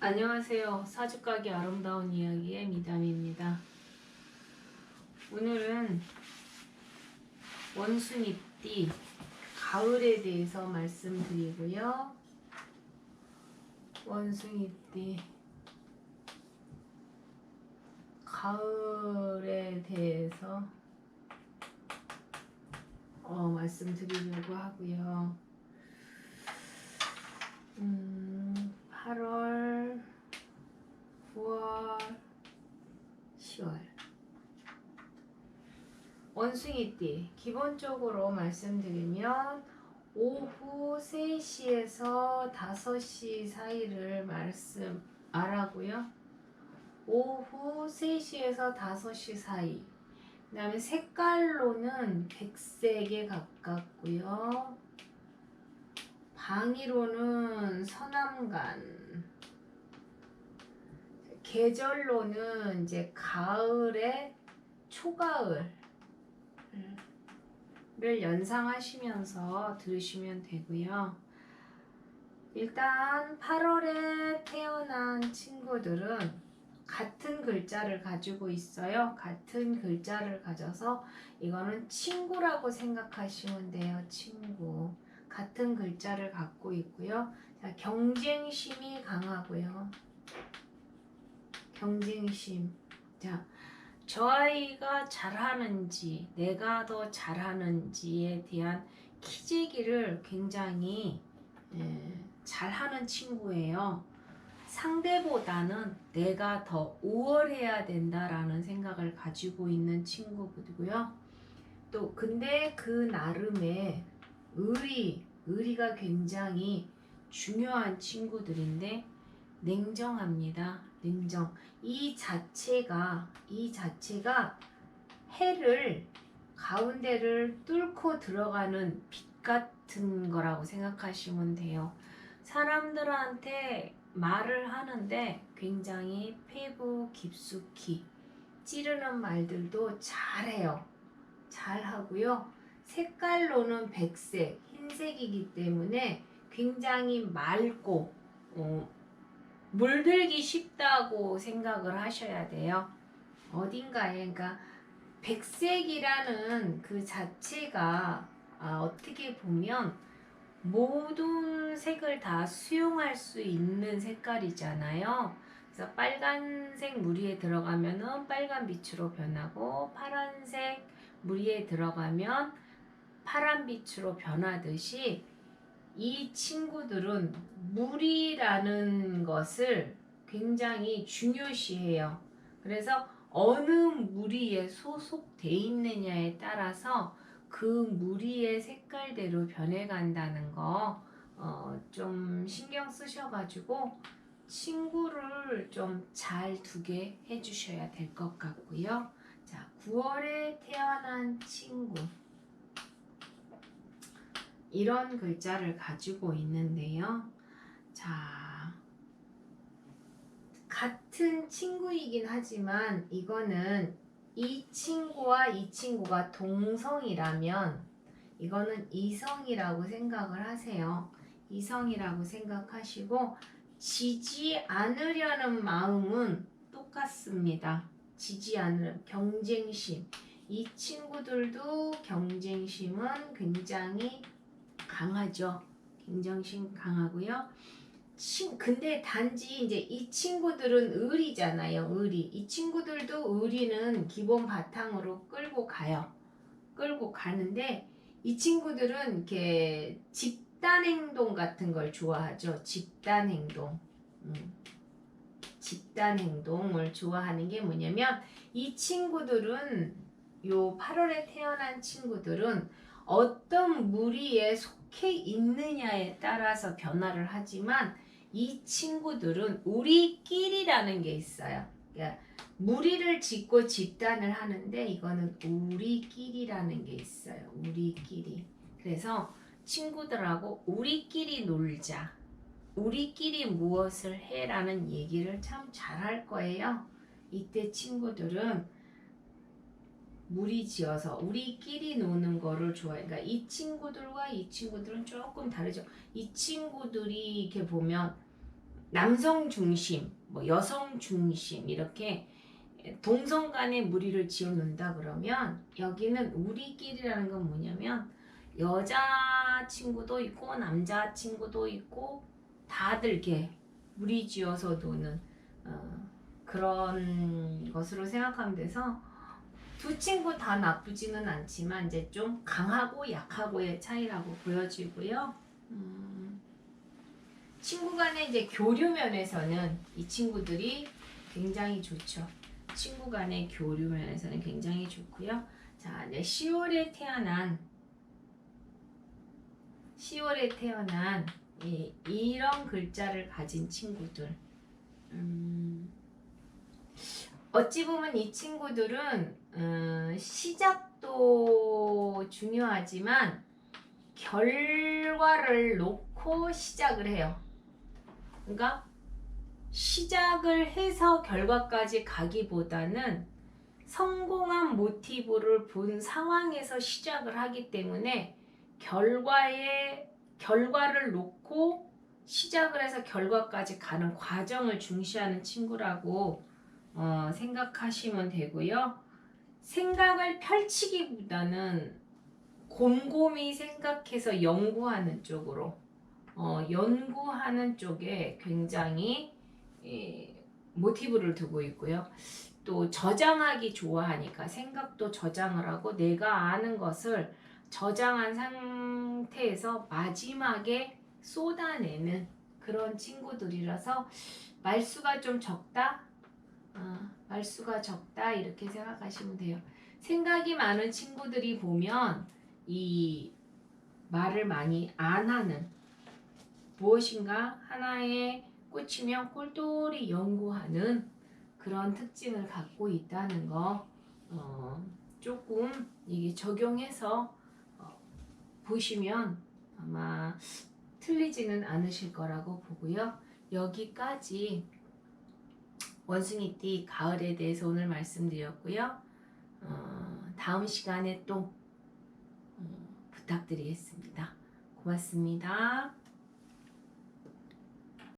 안녕하세요. 사주가게 아름다운 이야기의 미담입니다. 오늘은 원숭이띠 가을에 대해서 말씀드리고요. 원숭이띠 가을에 대해서 말씀드리려고 하고요. 8월, 9월, 10월 원숭이띠 기본적으로 말씀드리면 오후 3시에서 5시 사이를 말하고요. 오후 3시에서 5시 사이. 그 다음에 색깔로는 백색에 가깝고요. 방위로는 서남간. 계절로는 이제 가을에 초가을을 연상하시면서 들으시면 되고요. 일단 8월에 태어난 친구들은 같은 글자를 가지고 있어요. 같은 글자를 가져서 이거는 친구라고 생각하시면 돼요. 친구. 같은 글자를 갖고 있고요. 자, 경쟁심이 강하고요. 경쟁심. 자, 저 아이가 잘하는지 내가 더 잘하는지에 대한 키재기를 굉장히 잘하는 친구예요. 상대보다는 내가 더 우월해야 된다라는 생각을 가지고 있는 친구고요. 또 근데 그 나름의 의리가 굉장히 중요한 친구들인데 냉정합니다. 냉정. 이 자체가 해를 가운데를 뚫고 들어가는 빛 같은 거라고 생각하시면 돼요. 사람들한테 말을 하는데 굉장히 페고 깊숙이 찌르는 말들도 잘해요. 잘하고요. 색깔로는 백색, 흰색이기 때문에 굉장히 맑고 물들기 쉽다고 생각을 하셔야 돼요. 어딘가에, 그러니까 백색이라는 그 자체가 어떻게 보면 모든 색을 다 수용할 수 있는 색깔이잖아요. 그래서 빨간색 무리에 들어가면은 빨간 빛으로 변하고 파란색 무리에 들어가면 파란 빛으로 변하듯이 이 친구들은 무리라는 것을 굉장히 중요시해요. 그래서 어느 무리에 소속돼 있느냐에 따라서 그 무리의 색깔대로 변해간다는 거 좀 신경 쓰셔가지고 친구를 좀 잘 두게 해주셔야 될 것 같고요. 자, 9월에 태어난 친구. 이런 글자를 가지고 있는데요. 자, 같은 친구이긴 하지만 이거는 이 친구와 이 친구가 동성이라면 이거는 이성이라고 생각을 하세요. 이성이라고 생각하시고 지지 않으려는 마음은 똑같습니다. 지지 않으려는 경쟁심. 이 친구들도 경쟁심은 굉장히 강하죠. 경쟁심 강하고요. 근데 단지 이제 이 친구들은 의리잖아요. 의리. 이 친구들도 의리는 기본 바탕으로 끌고 가요. 끌고 가는데 이 친구들은 이렇게 집단 행동 같은 걸 좋아하죠. 집단 행동. 집단 행동을 좋아하는 게 뭐냐면 이 친구들은 요 8월에 태어난 친구들은 어떤 무리에 속해 있느냐에 따라서 변화를 하지만 이 친구들은 우리끼리라는 게 있어요. 그러니까 무리를 짓고 집단을 하는데 이거는 우리끼리라는 게 있어요. 우리끼리. 그래서 친구들하고 우리끼리 놀자. 우리끼리 무엇을 해라는 얘기를 참 잘할 거예요. 이때 친구들은 무리지어서 우리끼리 노는 거를 좋아해요. 그러니까 이 친구들과 이 친구들은 조금 다르죠. 이 친구들이 이렇게 보면 남성 중심, 뭐 여성 중심 이렇게 동성 간에 무리를 지어놓는다 그러면 여기는 우리끼리라는 건 뭐냐면 여자 친구도 있고 남자 친구도 있고 다들 이렇게 무리 지어서 노는 그런 것으로 생각하면 돼서 두 친구 다 나쁘지는 않지만 이제 좀 강하고 약하고의 차이라고 보여지고요. 친구 간의 이제 교류 면에서는 이 친구들이 굉장히 좋죠. 친구 간의 교류 면에서는 굉장히 좋고요. 자, 이제 10월에 태어난 이런 글자를 가진 친구들. 어찌 보면 이 친구들은 시작도 중요하지만 결과를 놓고 시작을 해요. 그러니까 시작을 해서 결과까지 가기보다는 성공한 모티브를 본 상황에서 시작을 하기 때문에 결과를 놓고 시작을 해서 결과까지 가는 과정을 중시하는 친구라고 생각하시면 되고요. 생각을 펼치기보다는 곰곰이 생각해서 연구하는 쪽으로 연구하는 쪽에 굉장히 모티브를 두고 있고요. 또 저장하기 좋아하니까 생각도 저장을 하고 내가 아는 것을 저장한 상태에서 마지막에 쏟아내는 그런 친구들이라서 말수가 좀 적다? 말수가 적다 이렇게 생각하시면 돼요. 생각이 많은 친구들이 보면 이 말을 많이 안 하는 무엇인가 하나에 꽂히면 꼴똘히 연구하는 그런 특징을 갖고 있다는 거 조금 이게 적용해서 보시면 아마 틀리지는 않으실 거라고 보고요. 여기까지 원숭이띠 가을에 대해서 오늘 말씀드렸고요. 다음 시간에 또 부탁드리겠습니다. 고맙습니다.